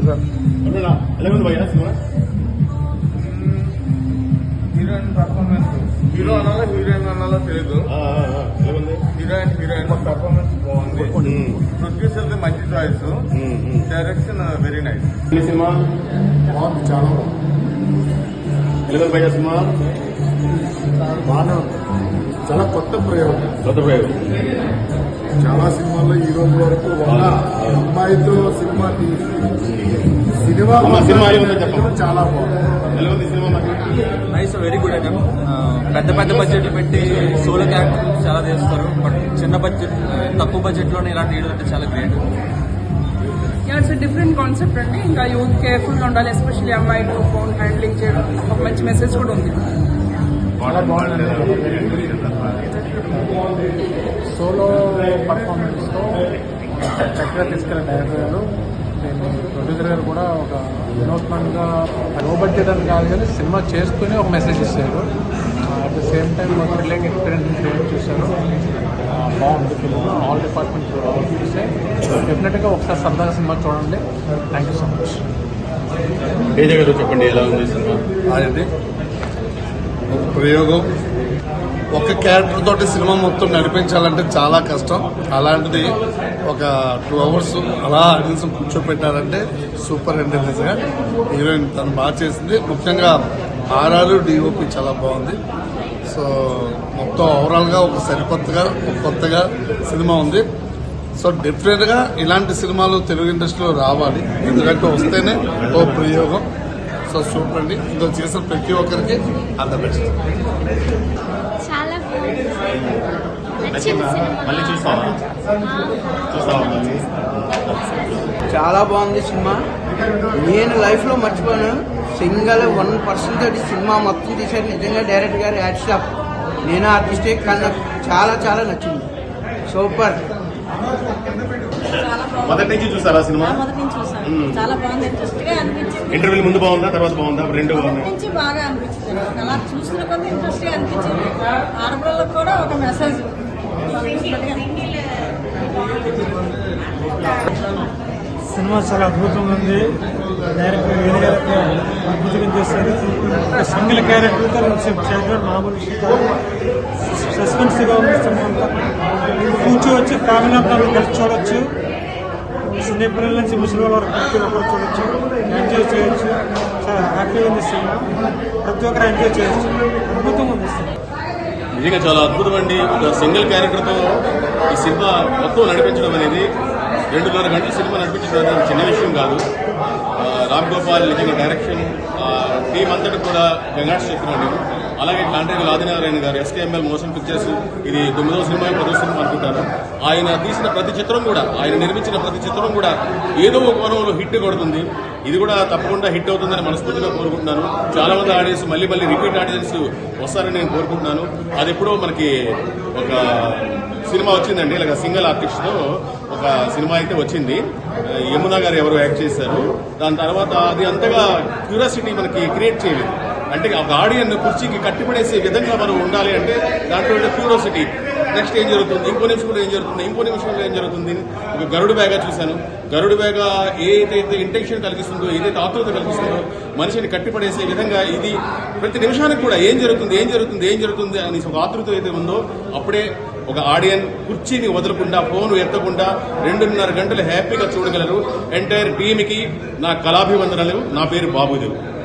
Super. ఎలా ఉంది భయ్యా సినిమా? హీరోయిన్ పర్ఫార్మెన్స్, హీరో అనాలో హీరోయిన్ అనాలో తెలియదు. ఎలా ఉంది? హీరోయిన్ పర్ఫార్మెన్స్ బాగుంది. ప్రొడ్యూసర్ మంచి చాయిస్, డైరెక్షన్ వెరీ నైస్. ఈ సినిమా బాగుంది, చాలా బాగుంది. ఎలా ఉంది భయ్యా సినిమా? బాగానే ఉంది. చాలా కొత్త ప్రయోగం. కొత్త ప్రయోగం. చాలా సినిమాల్లో ఈ రోజు వరకు ఒక అమ్మాయితో సినిమా తీసి సినిమా సినిమా ఎలా ఉందో చెప్పండి. చాలా బాగుంది. ఎలా ఉంది సినిమా? నాకు నైస్, వెరీ గుడ్ ఐటమ్. పెద్ద పెద్ద బడ్జెట్లు పెట్టి సోలో క్యారెక్టర్ చాలా చేస్తారు, బట్ చిన్న బడ్జెట్ తక్కువ బడ్జెట్ లోనే ఇలాంటి వీడియో అంటే చాలా గ్రేట్. ఇట్స్ డిఫరెంట్ కాన్సెప్ట్ అండి. ఇంకా యూత్ కేర్ఫుల్ గా ఉండాలి, ఎస్పెషల్లీ అమ్మాయిలు ఫోన్ హ్యాండ్లింగ్ చేయడం. ఒక మంచి మెసేజ్ కూడా ఉంది. చాలా బాగుంది. సోలో పర్ఫార్మెన్స్తో చక్కగా తీసుకెళ్ళిన డైరెక్టర్ గారు, ప్రొడ్యూసర్ గారు కూడా ఒక వినూత్నంగా లో బడ్జెట్ అని కాదు కానీ సినిమా చేసుకుని ఒక మెసేజ్ ఇస్తారు. At the same time thrilling experience create చేశారు. బాగుంది ఫిల్మ్. ఆల్ డిపార్ట్మెంట్ చూస్తే డెఫినెట్గా ఒకసారి సరదాగా సినిమా చూడండి. Thank you so much. ఏ జగన్ చెప్పండి, ఎలా ఉంది సినిమా? అది ప్రయోగం. ఒక క్యారెక్టర్ తోటి సినిమా మొత్తం నడిపించాలంటే చాలా కష్టం. అలాంటిది ఒక 2 hours అలా ఆడియన్స్ కూర్చోపెట్టారంటే సూపర్ అండి. నిజంగా హీరోయిన్ తను బాగా చేసింది. ముఖ్యంగా ఆర్ఆర్ డిఓపి చాలా బాగుంది. సో మొత్తం ఓవరాల్గా ఒక సరికొత్తగా ఒక కొత్తగా సినిమా ఉంది. సో డెఫినెట్గా ఇలాంటి సినిమాలు తెలుగు ఇండస్ట్రీలో రావాలి, ఎందుకంటే వస్తేనే ఓ ప్రయోగం. సో సూపర్ అండి. ఇందులో చేసిన ప్రతి ఒక్కరికి ఆల్ ద బెస్ట్. చాలా బాగుంది. మళ్ళీ చూస్తావా? చాలా బాగుంది సినిమా. నేను లైఫ్లో మర్చిపోయాను. సింగల్ 1% సినిమా మొత్తం తీశారు. నిజంగా డైరెక్టర్ గారు హ్యాట్స్ ఆఫ్. నేను ఆర్టిస్టే కానీ నాకు చాలా చాలా నచ్చింది. సూపర్. మొదటి నుంచి చూసారా సినిమా? మొదటి నుంచి చూసాను. చాలా బాగుంది. ఇంట్రెస్ట్ గా అనిపించింది. ఇంటర్వ్యూ ముందు బాగుందా, తర్వాత బాగుందా, రెండు బాగుందా? నుంచి బాగా అనిపించింది. అలా చూస్తున్న కొంత ఇంట్రెస్ట్ గా అనిపించింది. ఆడపిల్లలకు కూడా ఒక మెసేజ్. సినిమా చాలా అద్భుతంగా ఉంది. డైరెక్టర్ వేణు గారు అద్భుతంగా చేశారు. సింగిల్ క్యారెక్టర్తో చేయడం మామూలు సస్పెన్స్గా ఉంది. సినిమా అంతా కూర్చోవచ్చు, ఫ్యామిలీ అంతా కలిసి చూడొచ్చు. చిన్నపిల్లల నుంచి ముసలి వాళ్ళ వరకు ప్రతి ఒక్కరు చూడొచ్చు, ఎంజాయ్ చేయొచ్చు. చాలా హ్యాపీగా ఉంది సినిమా. ప్రతి ఒక్కరు ఎంజాయ్ చేయొచ్చు. అద్భుతంగా ఉంది సినిమా. నిజంగా చాలా అద్భుతం అండి. ఒక సింగిల్ క్యారెక్టర్తో ఈ సినిమా మొత్తం నడిపించడం అనేది, 2.5 గంటల సినిమా నడిపించడం అనేది చిన్న విషయం కాదు. రామ్ గోపాల్ నిజంగా డైరెక్షన్, టీం అంతటి కూడా కంగ్రాట్స్ చెప్తున్నాను. అలాగే కాంట్రాక్టర్ ఆదినారాయణ గారు, ఎస్కేఎంఎల్ మోషన్ పిక్చర్స్, ఇది 9వ సినిమా 10వ సినిమా అనుకుంటాను. ఆయన తీసిన ప్రతి చిత్రం కూడా, ఆయన నిర్మించిన ప్రతి చిత్రం కూడా ఏదో ఒక కోణంలో హిట్ కొడుతుంది. ఇది కూడా తప్పకుండా హిట్ అవుతుందని మనస్ఫూర్తిగా కోరుకుంటున్నాను. చాలా మంది ఆడియన్స్ మళ్ళీ రిపీట్ ఆడియన్స్ వస్తారని నేను కోరుకుంటున్నాను. అది ఎప్పుడో మనకి ఒక సినిమా వచ్చిందండి, ఇలాగ సింగిల్ ఆర్టిస్ట్తో ఒక సినిమా అయితే వచ్చింది. యమునా గారు ఎవరు యాక్ట్ చేశారు. దాని తర్వాత అది అంతగా క్యూరియాసిటీ మనకి క్రియేట్ చేయలేదు. అంటే ఒక ఆడియన్ కుర్చీకి కట్టిపడేసే విధంగా మనం ఉండాలి అంటే దాంట్లో క్యూరియాసిటీ. నెక్స్ట్ ఏం జరుగుతుంది, ఇంకో నిమిషంలో ఏం జరుగుతుంది, ఇంకో నిమిషంలో ఏం జరుగుతుంది. ఒక గరుడు బ్యాగా చూశాను. గరుడు బ్యాగా ఏదైతే ఇంటెన్షన్ కలిగిస్తుందో, ఏదైతే ఆతృత కలిగిస్తుందో, మనిషిని కట్టిపడేసే విధంగా ఇది ప్రతి నిమిషానికి కూడా ఏం జరుగుతుంది ఏం జరుగుతుంది ఏం జరుగుతుంది అని ఒక ఆతృత అయితే ఉందో అప్పుడే ఒక ఆడియన్ కుర్చీని వదలకుండా, ఫోన్ ఎత్తకుండా 2.5 గంటలు హ్యాపీగా చూడగలరు. ఎంటైర్ టీమ్కి నా కళాభివందనలు. నా పేరు బాబుదేవ్.